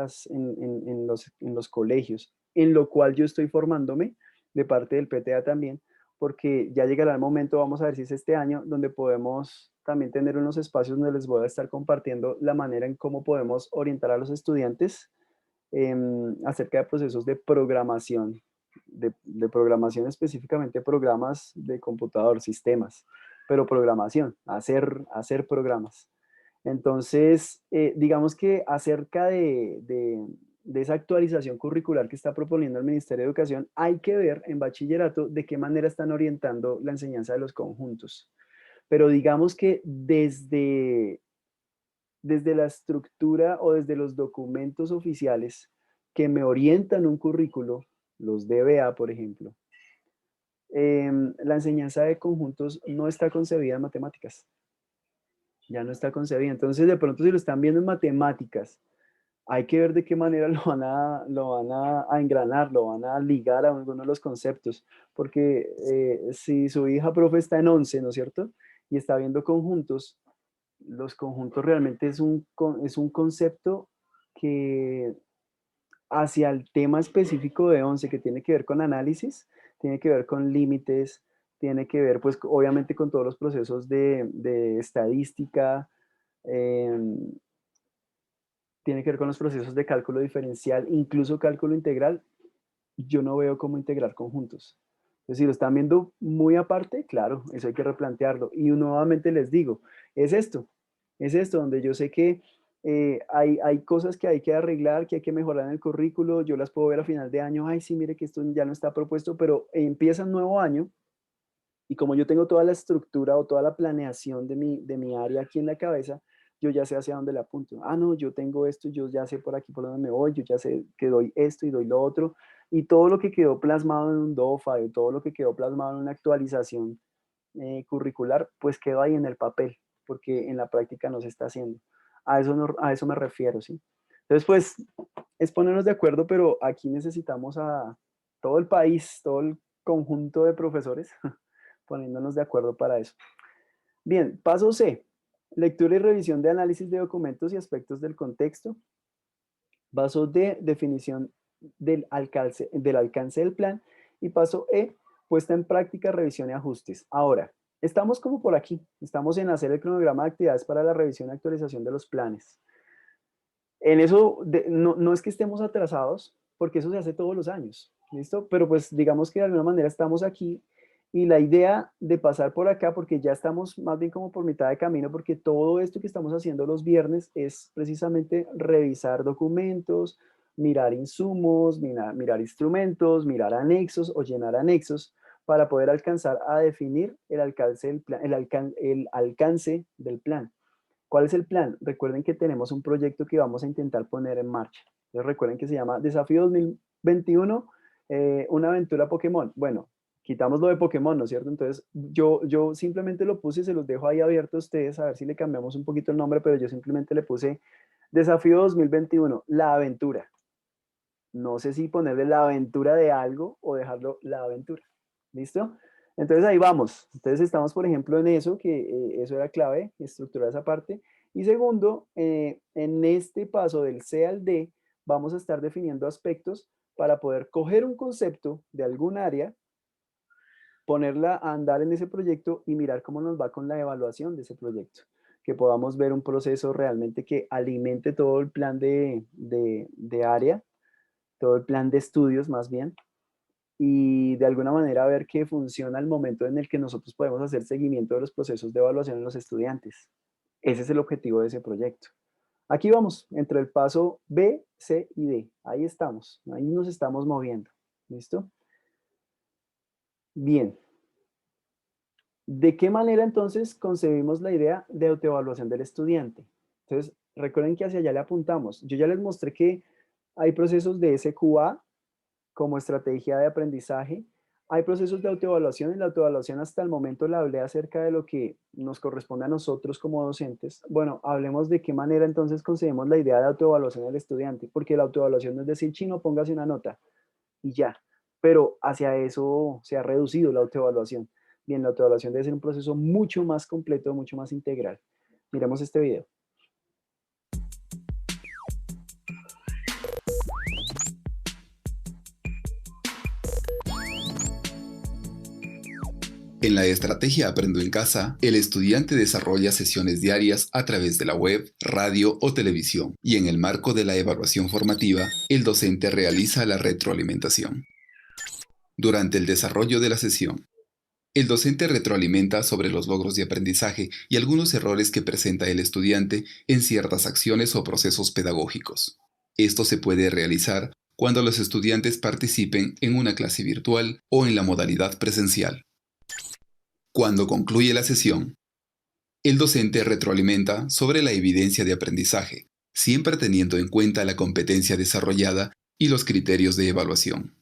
los colegios, en lo cual yo estoy formándome de parte del PTA también, porque ya llegará el momento, vamos a ver si es este año, donde podemos también tener unos espacios donde les voy a estar compartiendo la manera en cómo podemos orientar a los estudiantes acerca de procesos de programación, de programación específicamente programas de computador, sistemas, pero programación, hacer programas. Entonces, digamos que acerca de esa actualización curricular que está proponiendo el Ministerio de Educación, hay que ver en bachillerato de qué manera están orientando la enseñanza de los conjuntos. Pero digamos que desde la estructura o desde los documentos oficiales que me orientan un currículo, los DBA, por ejemplo, la enseñanza de conjuntos no está concebida en matemáticas. Ya no está concebida. Entonces, de pronto, si lo están viendo en matemáticas, hay que ver de qué manera lo van a engranar, lo van a ligar a alguno de los conceptos. Porque si su hija profe está en 11, ¿no es cierto? Y está viendo conjuntos, los conjuntos realmente es un concepto que hacia el tema específico de 11 que tiene que ver con análisis, tiene que ver con límites, tiene que ver pues obviamente con todos los procesos de estadística, tiene que ver con los procesos de cálculo diferencial, incluso cálculo integral. Yo no veo cómo integrar conjuntos. Es decir, lo están viendo muy aparte, claro, eso hay que replantearlo. Y nuevamente les digo, es esto donde yo sé que hay cosas que hay que arreglar, que hay que mejorar en el currículo, yo las puedo ver a final de año, ay, sí, mire que esto ya no está propuesto, pero empieza un nuevo año y como yo tengo toda la estructura o toda la planeación de mi área aquí en la cabeza, yo ya sé hacia dónde le apunto. Ah, no, yo tengo esto, yo ya sé por aquí por dónde me voy, yo ya sé que doy esto y doy lo otro. Y todo lo que quedó plasmado en un DOFA, y todo lo que quedó plasmado en una actualización curricular, pues quedó ahí en el papel, porque en la práctica no se está haciendo. A eso, a eso me refiero, ¿sí? Entonces, pues, es ponernos de acuerdo, pero aquí necesitamos a todo el país, todo el conjunto de profesores, poniéndonos de acuerdo para eso. Bien, paso C. Lectura y revisión de análisis de documentos y aspectos del contexto. Paso D, definición del alcance del plan. Y paso E, puesta en práctica, revisión y ajustes. Ahora, estamos como por aquí. Estamos en hacer el cronograma de actividades para la revisión y actualización de los planes. En eso, no es que estemos atrasados, porque eso se hace todos los años, ¿listo? Pero pues digamos que de alguna manera estamos aquí y la idea de pasar por acá, porque ya estamos más bien como por mitad de camino, porque todo esto que estamos haciendo los viernes es precisamente revisar documentos, mirar insumos, mirar instrumentos, mirar anexos o llenar anexos para poder alcanzar a definir el alcance del plan, el alcance del plan. ¿Cuál es el plan? Recuerden que tenemos un proyecto que vamos a intentar poner en marcha. Entonces recuerden que se llama Desafío 2021, una aventura Pokémon. Bueno, quitamos lo de Pokémon, ¿no es cierto? Entonces yo simplemente lo puse, se los dejo ahí abierto a ustedes, a ver si le cambiamos un poquito el nombre, pero yo simplemente le puse Desafío 2021, la aventura. No sé si ponerle la aventura de algo o dejarlo la aventura. ¿Listo? Entonces ahí vamos. Entonces estamos, por ejemplo, en eso, que eso era clave, estructurar esa parte. Y segundo, en este paso del C al D, vamos a estar definiendo aspectos para poder coger un concepto de algún área, ponerla a andar en ese proyecto y mirar cómo nos va con la evaluación de ese proyecto. Que podamos ver un proceso realmente que alimente todo el plan de área, todo el plan de estudios más bien, y de alguna manera ver que funciona el momento en el que nosotros podemos hacer seguimiento de los procesos de evaluación en los estudiantes. Ese es el objetivo de ese proyecto. Aquí vamos, entre el paso B, C y D. Ahí estamos, ahí nos estamos moviendo. ¿Listo? Bien. ¿De qué manera entonces concebimos la idea de autoevaluación del estudiante? Entonces, recuerden que hacia allá le apuntamos. Yo ya les mostré que hay procesos de SQA, como estrategia de aprendizaje. Hay procesos de autoevaluación. En la autoevaluación hasta el momento le hablé acerca de lo que nos corresponde a nosotros como docentes. Bueno, hablemos de qué manera entonces concebimos la idea de autoevaluación del estudiante, porque la autoevaluación no es decir, chino, póngase una nota y ya. Pero hacia eso se ha reducido la autoevaluación. Bien, la autoevaluación debe ser un proceso mucho más completo, mucho más integral. Miremos este video. En la estrategia Aprendo en Casa, el estudiante desarrolla sesiones diarias a través de la web, radio o televisión, y en el marco de la evaluación formativa, el docente realiza la retroalimentación. Durante el desarrollo de la sesión, el docente retroalimenta sobre los logros de aprendizaje y algunos errores que presenta el estudiante en ciertas acciones o procesos pedagógicos. Esto se puede realizar cuando los estudiantes participen en una clase virtual o en la modalidad presencial. Cuando concluye la sesión, el docente retroalimenta sobre la evidencia de aprendizaje, siempre teniendo en cuenta la competencia desarrollada y los criterios de evaluación.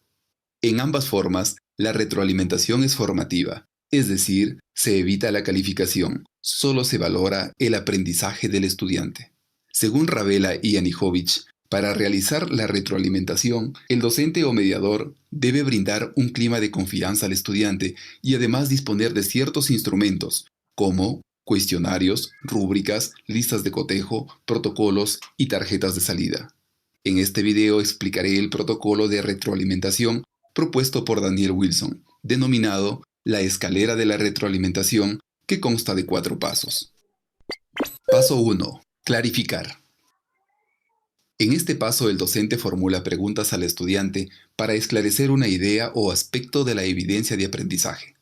En ambas formas, la retroalimentación es formativa, es decir, se evita la calificación, solo se valora el aprendizaje del estudiante. Según Ravela y Anijovic, para realizar la retroalimentación, el docente o mediador debe brindar un clima de confianza al estudiante y además disponer de ciertos instrumentos, como cuestionarios, rúbricas, listas de cotejo, protocolos y tarjetas de salida. En este video explicaré el protocolo de retroalimentación propuesto por Daniel Wilson, denominado la escalera de la retroalimentación, que consta de 4 pasos. Paso 1. Clarificar. En este paso el docente formula preguntas al estudiante para esclarecer una idea o aspecto de la evidencia de aprendizaje.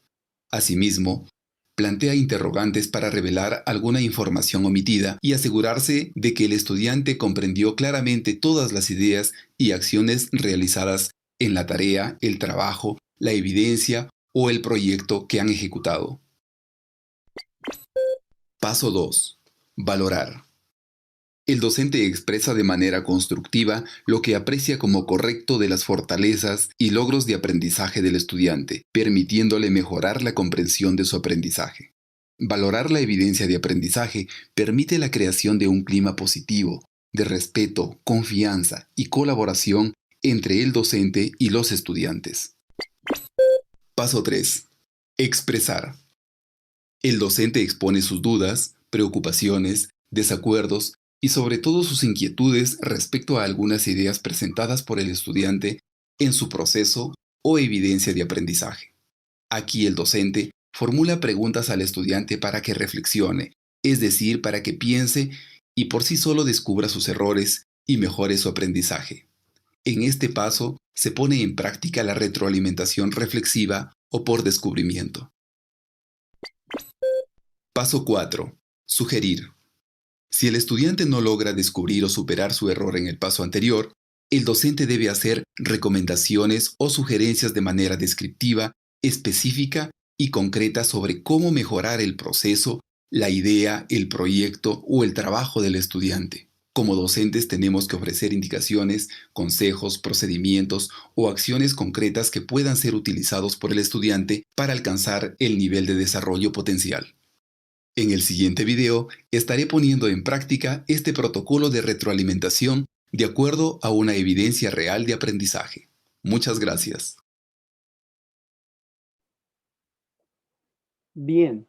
Asimismo, plantea interrogantes para revelar alguna información omitida y asegurarse de que el estudiante comprendió claramente todas las ideas y acciones realizadas en la tarea, el trabajo, la evidencia o el proyecto que han ejecutado. Paso 2. Valorar. El docente expresa de manera constructiva lo que aprecia como correcto de las fortalezas y logros de aprendizaje del estudiante, permitiéndole mejorar la comprensión de su aprendizaje. Valorar la evidencia de aprendizaje permite la creación de un clima positivo, de respeto, confianza y colaboración entre el docente y los estudiantes. Paso 3. Expresar. El docente expone sus dudas, preocupaciones, desacuerdos y sobre todo sus inquietudes respecto a algunas ideas presentadas por el estudiante en su proceso o evidencia de aprendizaje. Aquí el docente formula preguntas al estudiante para que reflexione, es decir, para que piense y por sí solo descubra sus errores y mejore su aprendizaje. En este paso se pone en práctica la retroalimentación reflexiva o por descubrimiento. Paso 4. Sugerir. Si el estudiante no logra descubrir o superar su error en el paso anterior, el docente debe hacer recomendaciones o sugerencias de manera descriptiva, específica y concreta sobre cómo mejorar el proceso, la idea, el proyecto o el trabajo del estudiante. Como docentes tenemos que ofrecer indicaciones, consejos, procedimientos o acciones concretas que puedan ser utilizados por el estudiante para alcanzar el nivel de desarrollo potencial. En el siguiente video estaré poniendo en práctica este protocolo de retroalimentación de acuerdo a una evidencia real de aprendizaje. Muchas gracias. Bien,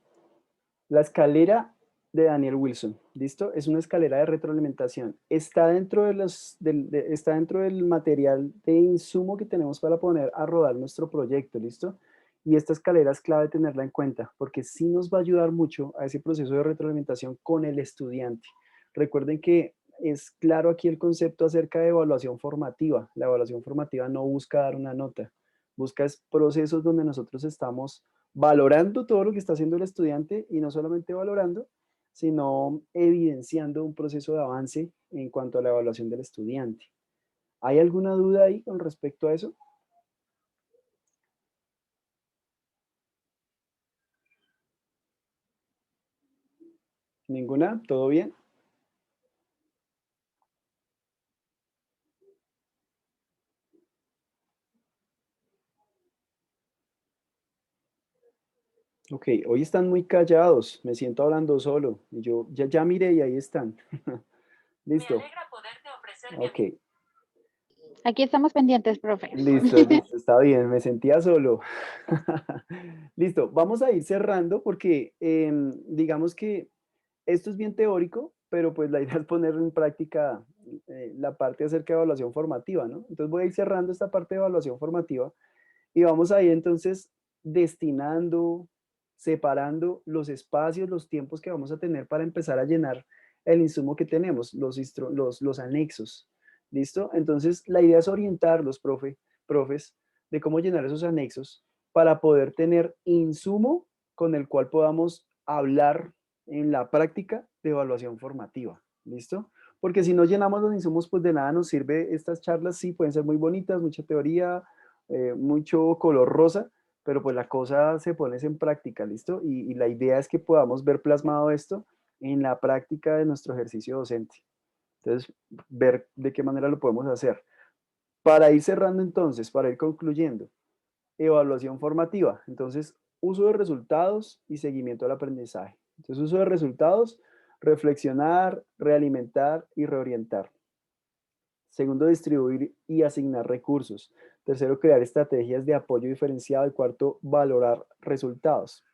la escalera de Daniel Wilson, ¿listo? Es una escalera de retroalimentación. Está dentro está dentro del material de insumo que tenemos para poner a rodar nuestro proyecto, ¿listo? Y esta escalera es clave tenerla en cuenta porque sí nos va a ayudar mucho a ese proceso de retroalimentación con el estudiante. Recuerden que es claro aquí el concepto acerca de evaluación formativa. La evaluación formativa no busca dar una nota, busca procesos donde nosotros estamos valorando todo lo que está haciendo el estudiante y no solamente valorando, sino evidenciando un proceso de avance en cuanto a la evaluación del estudiante. ¿Hay alguna duda ahí con respecto a eso? ¿Ninguna? ¿Todo bien? Ok, hoy están muy callados, me siento hablando solo. Y yo ya miré y ahí están. Listo. Ok, Aquí estamos pendientes, profe. listo, está bien, me sentía solo. Listo, vamos a ir cerrando porque digamos que esto es bien teórico, pero pues la idea es poner en práctica la parte acerca de evaluación formativa, ¿no? Entonces voy a ir cerrando esta parte de evaluación formativa y vamos a ir entonces destinando, separando los espacios, los tiempos que vamos a tener para empezar a llenar el insumo que tenemos, los anexos. ¿Listo? Entonces, la idea es orientarlos, profes, de cómo llenar esos anexos para poder tener insumo con el cual podamos hablar en la práctica de evaluación formativa. ¿Listo? Porque si no llenamos los insumos, pues de nada nos sirve estas charlas. Sí, pueden ser muy bonitas, mucha teoría, mucho color rosa, pero pues la cosa se pone en práctica, ¿listo? Y la idea es que podamos ver plasmado esto en la práctica de nuestro ejercicio docente. Entonces, ver de qué manera lo podemos hacer. Para ir cerrando entonces, para ir concluyendo, evaluación formativa. Entonces, uso de resultados y seguimiento al aprendizaje. Entonces, uso de resultados, reflexionar, realimentar y reorientar. Segundo, distribuir y asignar recursos. Tercero, crear estrategias de apoyo diferenciado. Y cuarto, valorar resultados.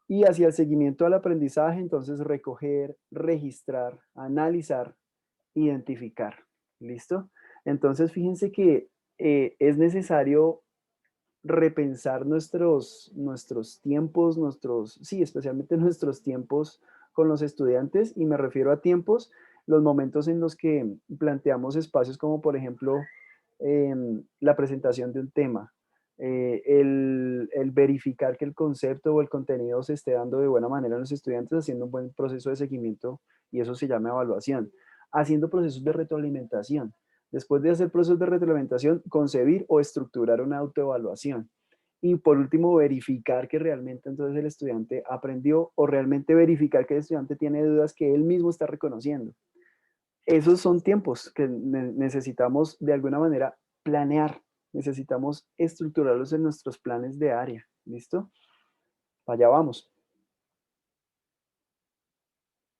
Y hacia el seguimiento al aprendizaje, entonces recoger, registrar, analizar, identificar. ¿Listo? Entonces, fíjense que es necesario repensar nuestros tiempos, sí, especialmente nuestros tiempos con los estudiantes, y me refiero a tiempos, los momentos en los que planteamos espacios como, por ejemplo, la presentación de un tema, el verificar que el concepto o el contenido se esté dando de buena manera a los estudiantes, haciendo un buen proceso de seguimiento, y eso se llama evaluación. Haciendo procesos de retroalimentación. Después de hacer procesos de retroalimentación, concebir o estructurar una autoevaluación. Y por último, verificar que realmente entonces el estudiante aprendió, o realmente verificar que el estudiante tiene dudas que él mismo está reconociendo. Esos son tiempos que necesitamos de alguna manera planear. Necesitamos estructurarlos en nuestros planes de área. ¿Listo? Allá vamos.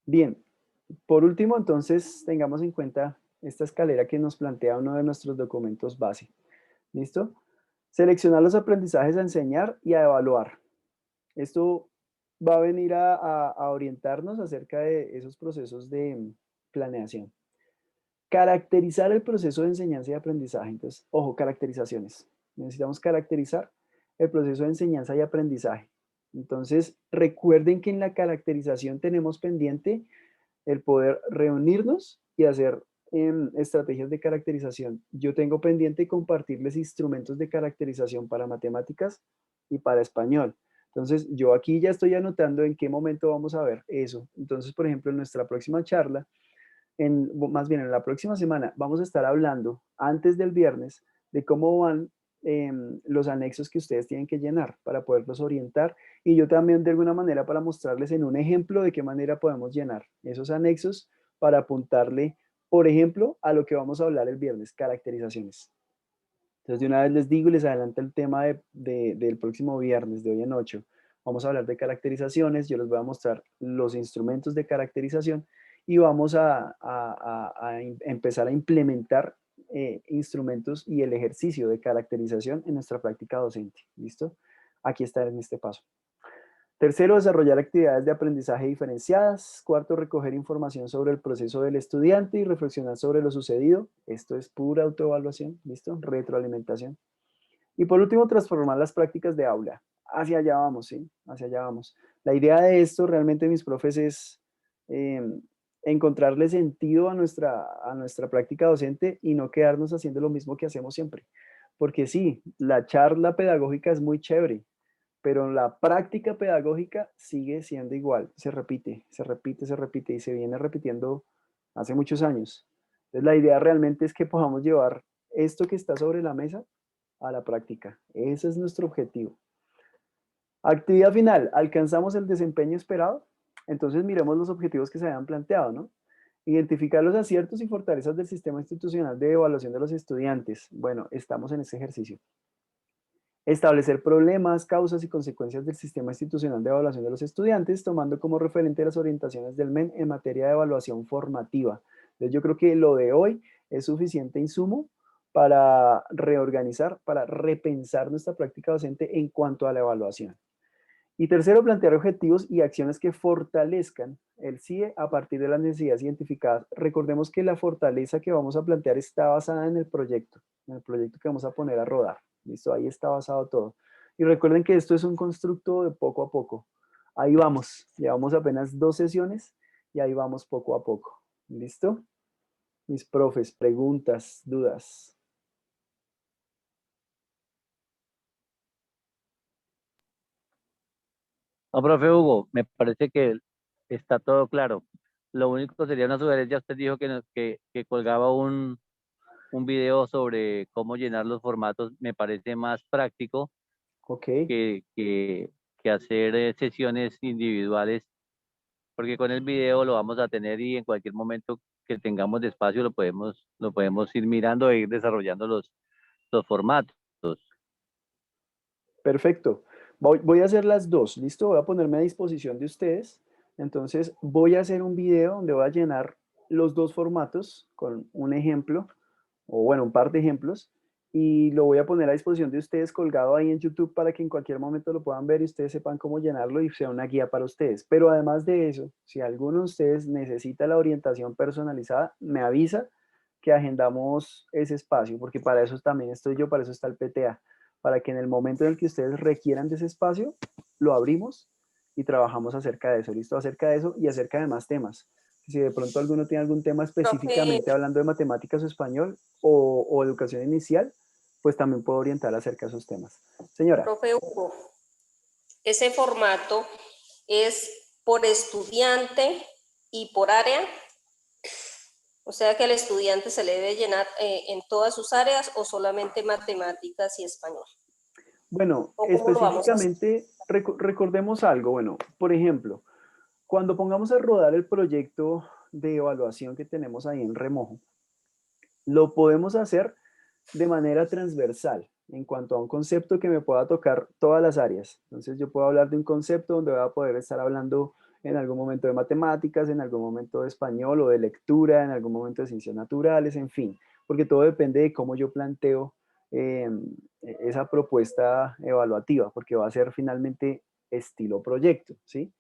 Bien, por último, entonces, tengamos en cuenta esta escalera que nos plantea uno de nuestros documentos base. ¿Listo? Seleccionar los aprendizajes a enseñar y a evaluar. Esto va a venir a orientarnos acerca de esos procesos de planeación. Caracterizar el proceso de enseñanza y aprendizaje. Entonces, ojo, caracterizaciones. Necesitamos caracterizar el proceso de enseñanza y aprendizaje. Entonces, recuerden que en la caracterización tenemos pendiente el poder reunirnos y hacer estrategias de caracterización. Yo tengo pendiente compartirles instrumentos de caracterización para matemáticas y para español. Entonces, yo aquí ya estoy anotando en qué momento vamos a ver eso. Entonces, por ejemplo, en nuestra próxima charla, más bien en la próxima semana, vamos a estar hablando antes del viernes de cómo van los anexos que ustedes tienen que llenar para poderlos orientar, y yo también de alguna manera para mostrarles en un ejemplo de qué manera podemos llenar esos anexos para apuntarle, por ejemplo, a lo que vamos a hablar el viernes, caracterizaciones. Entonces, de una vez les digo y les adelanto el tema del próximo viernes, de hoy en 8. Vamos a hablar de caracterizaciones, yo les voy a mostrar los instrumentos de caracterización y vamos a empezar a implementar instrumentos y el ejercicio de caracterización en nuestra práctica docente. ¿Listo? Aquí está en este paso. Tercero, desarrollar actividades de aprendizaje diferenciadas. Cuarto, recoger información sobre el proceso del estudiante y reflexionar sobre lo sucedido. Esto es pura autoevaluación, ¿listo? Retroalimentación. Y por último, transformar las prácticas de aula. Hacia allá vamos, ¿sí? Hacia allá vamos. La idea de esto realmente, mis profes, es encontrarle sentido a nuestra práctica docente y no quedarnos haciendo lo mismo que hacemos siempre. Porque sí, la charla pedagógica es muy chévere, pero la práctica pedagógica sigue siendo igual, se repite, se repite, se repite y se viene repitiendo hace muchos años. Entonces la idea realmente es que podamos llevar esto que está sobre la mesa a la práctica. Ese es nuestro objetivo. Actividad final, ¿alcanzamos el desempeño esperado? Entonces miremos los objetivos que se habían planteado, ¿no? Identificar los aciertos y fortalezas del sistema institucional de evaluación de los estudiantes. Bueno, estamos en ese ejercicio. Establecer problemas, causas y consecuencias del sistema institucional de evaluación de los estudiantes, tomando como referente las orientaciones del MEN en materia de evaluación formativa. Entonces, yo creo que lo de hoy es suficiente insumo para reorganizar, para repensar nuestra práctica docente en cuanto a la evaluación. Y tercero, plantear objetivos y acciones que fortalezcan el CIE a partir de las necesidades identificadas. Recordemos que la fortaleza que vamos a plantear está basada en el proyecto que vamos a poner a rodar. ¿Listo? Ahí está basado todo. Y recuerden que esto es un constructo de poco a poco. Ahí vamos. Llevamos apenas 2 sesiones y ahí vamos poco a poco. ¿Listo? Mis profes, preguntas, dudas. No, profe Hugo, me parece que está todo claro. Lo único sería una sugerencia. Usted dijo que colgaba un video sobre cómo llenar los formatos. Me parece más práctico Ok. que, que, que hacer sesiones individuales, porque con el video lo vamos a tener y en cualquier momento que tengamos de espacio lo podemos ir mirando e ir desarrollando los formatos. Perfecto. Voy a hacer las dos, ¿listo? Voy a ponerme a disposición de ustedes. Entonces, voy a hacer un video donde voy a llenar los dos formatos con un ejemplo, o bueno, un par de ejemplos, y lo voy a poner a disposición de ustedes colgado ahí en YouTube para que en cualquier momento lo puedan ver y ustedes sepan cómo llenarlo y sea una guía para ustedes. Pero además de eso, si alguno de ustedes necesita la orientación personalizada, me avisa que agendamos ese espacio, porque para eso también estoy yo, para eso está el PTA, para que en el momento en el que ustedes requieran de ese espacio, lo abrimos y trabajamos acerca de eso, ¿listo? Acerca de eso y acerca de más temas. Si de pronto alguno tiene algún tema Profe, específicamente hablando de matemáticas o español o educación inicial, pues también puedo orientar acerca de esos temas. Señora. profe Hugo, ese formato es por estudiante y por área. O sea que al estudiante se le debe llenar en todas sus áreas o solamente matemáticas y español. Bueno, ¿O cómo lo vamos a hacer? específicamente recordemos algo. Bueno, por ejemplo, cuando pongamos a rodar el proyecto de evaluación que tenemos ahí en remojo, lo podemos hacer de manera transversal en cuanto a un concepto que me pueda tocar todas las áreas. Entonces yo puedo hablar de un concepto donde voy a poder estar hablando en algún momento de matemáticas, en algún momento de español o de lectura, en algún momento de ciencias naturales, en fin, porque todo depende de cómo yo planteo esa propuesta evaluativa, porque va a ser finalmente estilo proyecto, ¿sí?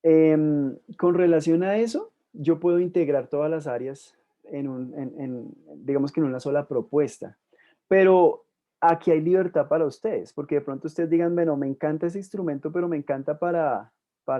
Con relación a eso, yo puedo integrar todas las áreas digamos que en una sola propuesta. Pero aquí hay libertad para ustedes, porque de pronto ustedes digan, bueno, me encanta ese instrumento, pero me encanta para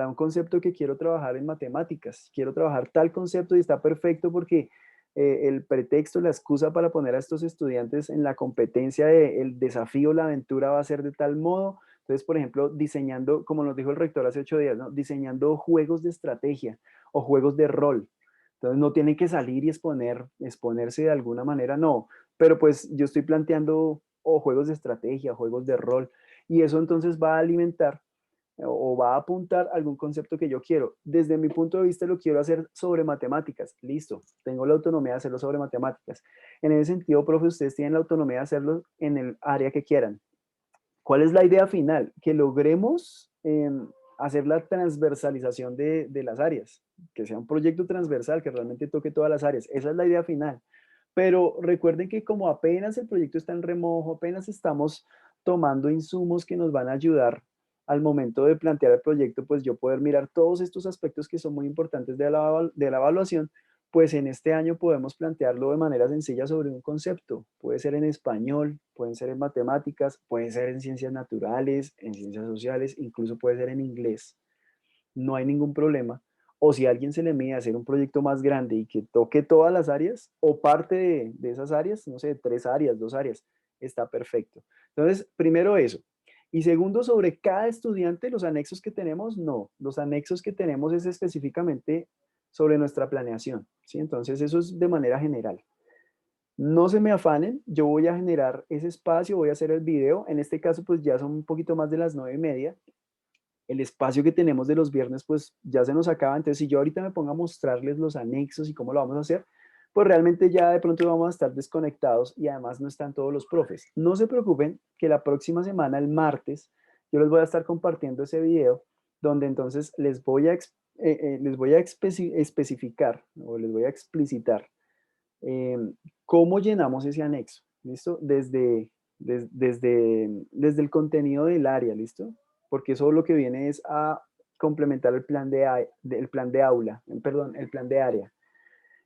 un concepto que quiero trabajar en matemáticas. Quiero trabajar tal concepto y está perfecto porque el pretexto, la excusa para poner a estos estudiantes en la competencia del desafío, la aventura va a ser de tal modo. Entonces, por ejemplo, diseñando, como nos dijo el rector hace 8 días, ¿no? Diseñando juegos de estrategia o juegos de rol. Entonces, no tienen que salir y exponerse de alguna manera, no. Pero pues yo estoy planteando o juegos de estrategia, juegos de rol, y eso entonces va a alimentar o va a apuntar algún concepto que yo quiero. Desde mi punto de vista lo quiero hacer sobre matemáticas. Listo, tengo la autonomía de hacerlo sobre matemáticas. En ese sentido, profe, ustedes tienen la autonomía de hacerlo en el área que quieran. ¿Cuál es la idea final? Que logremos hacer la transversalización de las áreas, que sea un proyecto transversal, que realmente toque todas las áreas. Esa es la idea final. Pero recuerden que como apenas el proyecto está en remojo, apenas estamos tomando insumos que nos van a ayudar al momento de plantear el proyecto, pues yo poder mirar todos estos aspectos que son muy importantes de la evaluación, pues en este año podemos plantearlo de manera sencilla sobre un concepto. Puede ser en español, pueden ser en matemáticas, puede ser en ciencias naturales, en ciencias sociales, incluso puede ser en inglés. No hay ningún problema. O si a alguien se le mide hacer un proyecto más grande y que toque todas las áreas o parte de esas áreas, no sé, 3 áreas, 2 áreas, está perfecto. Entonces, primero eso. Y segundo, sobre cada estudiante, los anexos que tenemos, no. Los anexos que tenemos es específicamente sobre nuestra planeación, ¿sí? Entonces, eso es de manera general. No se me afanen, yo voy a generar ese espacio, voy a hacer el video. En este caso, pues ya son un poquito más de las 9:30. El espacio que tenemos de los viernes, pues ya se nos acaba. Entonces, si yo ahorita me pongo a mostrarles los anexos y cómo lo vamos a hacer, pues realmente ya de pronto vamos a estar desconectados y además no están todos los profes. No se preocupen que la próxima semana, el martes, yo les voy a estar compartiendo ese video donde entonces les voy a especificar o les voy a explicitar eh, cómo llenamos ese anexo, ¿listo? Desde el contenido del área, ¿listo? Porque eso lo que viene es a complementar el plan de aula, perdón, el plan de área.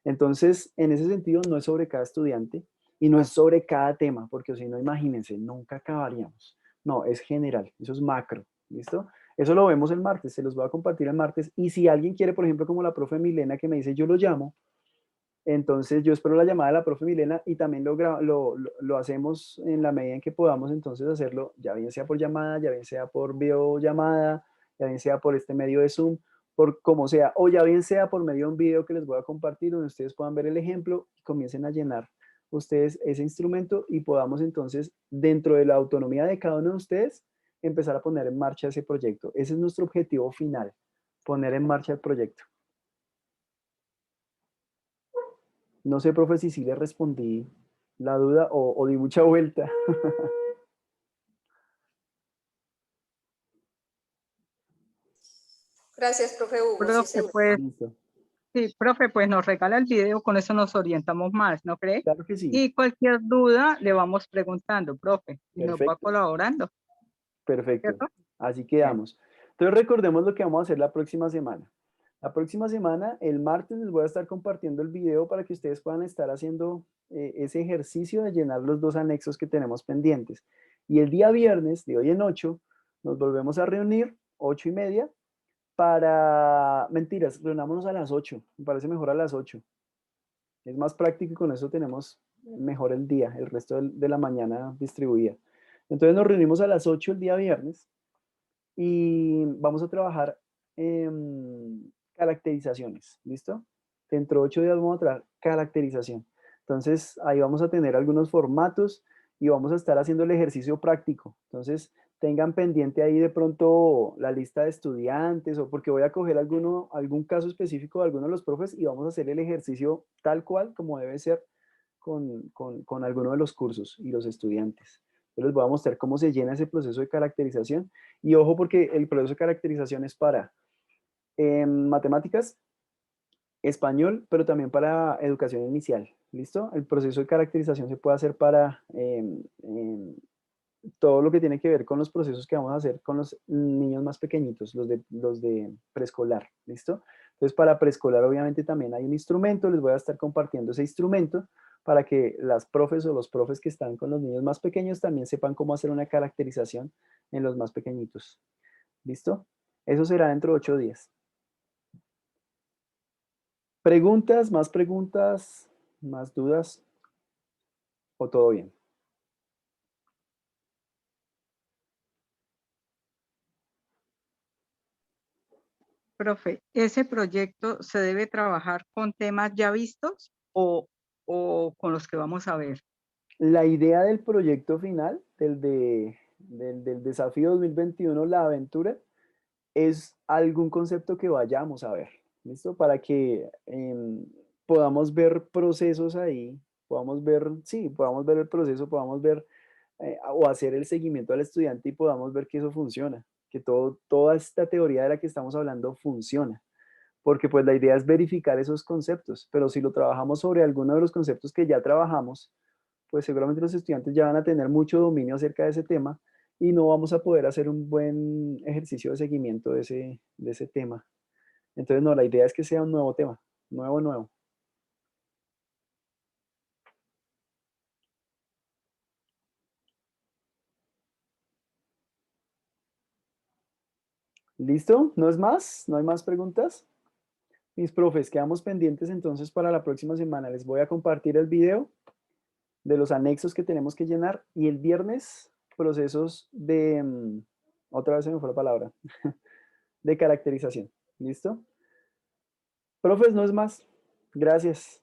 Entonces, en ese sentido, no es sobre cada estudiante y no es sobre cada tema, porque si no, imagínense, nunca acabaríamos. No, es general, eso es macro, ¿listo? Eso lo vemos el martes, se los voy a compartir el martes. Y si alguien quiere, por ejemplo, como la profe Milena que me dice, yo lo llamo, entonces yo espero la llamada de la profe Milena y también lo hacemos en la medida en que podamos entonces hacerlo, ya bien sea por llamada, ya bien sea por videollamada, ya bien sea por este medio de Zoom, por como sea, o ya bien sea por medio de un video que les voy a compartir donde ustedes puedan ver el ejemplo y comiencen a llenar ustedes ese instrumento y podamos entonces, dentro de la autonomía de cada uno de ustedes, empezar a poner en marcha ese proyecto. Ese es nuestro objetivo final, poner en marcha el proyecto. No sé, profe, si sí le respondí la duda o di mucha vuelta. Gracias, profe Hugo. Sí, Profe, señor. pues, Listo. sí, profe, pues nos regala el video, con eso nos orientamos más, ¿no cree? Claro que sí. Y cualquier duda le vamos preguntando, profe, y nos va Perfecto. colaborando, Perfecto. ¿cierto? Así quedamos. Entonces recordemos lo que vamos a hacer la próxima semana. La próxima semana, el martes, les voy a estar compartiendo el video para que ustedes puedan estar haciendo ese ejercicio de llenar los 2 anexos que tenemos pendientes. Y el día viernes, de hoy en 8, nos volvemos a reunir, 8:30, para... Mentiras, reunámonos a las 8. Me parece mejor a las 8. Es más práctico y con eso tenemos mejor el día, el resto de la mañana distribuida. Entonces nos reunimos a las 8 el día viernes y vamos a trabajar en caracterizaciones, ¿listo? Dentro de 8 días vamos a trabajar caracterización. Entonces ahí vamos a tener algunos formatos y vamos a estar haciendo el ejercicio práctico. Entonces tengan pendiente ahí de pronto la lista de estudiantes o porque voy a coger algún caso específico de alguno de los profes y vamos a hacer el ejercicio tal cual como debe ser con alguno de los cursos y los estudiantes. Yo les voy a mostrar cómo se llena ese proceso de caracterización. Y ojo porque el proceso de caracterización es para matemáticas, español, pero también para educación inicial. ¿Listo? El proceso de caracterización se puede hacer para todo lo que tiene que ver con los procesos que vamos a hacer con los niños más pequeñitos, los de preescolar. ¿Listo? Entonces, para preescolar obviamente también hay un instrumento. Les voy a estar compartiendo ese instrumento para que las profes o los profes que están con los niños más pequeños también sepan cómo hacer una caracterización en los más pequeñitos. ¿Listo? Eso será dentro de 8 días. ¿Preguntas, más dudas o todo bien? Profe, ¿ese proyecto se debe trabajar con temas ya vistos o con los que vamos a ver? La idea del proyecto final, del desafío 2021, la aventura, es algún concepto que vayamos a ver, ¿listo? Para que podamos ver procesos ahí, podamos ver, sí, podamos ver el proceso, podamos ver o hacer el seguimiento al estudiante y podamos ver que eso funciona, que toda esta teoría de la que estamos hablando funciona. Porque pues la idea es verificar esos conceptos, pero si lo trabajamos sobre alguno de los conceptos que ya trabajamos, pues seguramente los estudiantes ya van a tener mucho dominio acerca de ese tema y no vamos a poder hacer un buen ejercicio de seguimiento de ese tema. Entonces, no, la idea es que sea un nuevo tema, nuevo. ¿Listo? ¿No es más? ¿No hay más preguntas? Mis profes, quedamos pendientes entonces para la próxima semana. Les voy a compartir el video de los anexos que tenemos que llenar y el viernes procesos de, otra vez se me fue la palabra, de caracterización. ¿Listo? Profes, no es más. Gracias.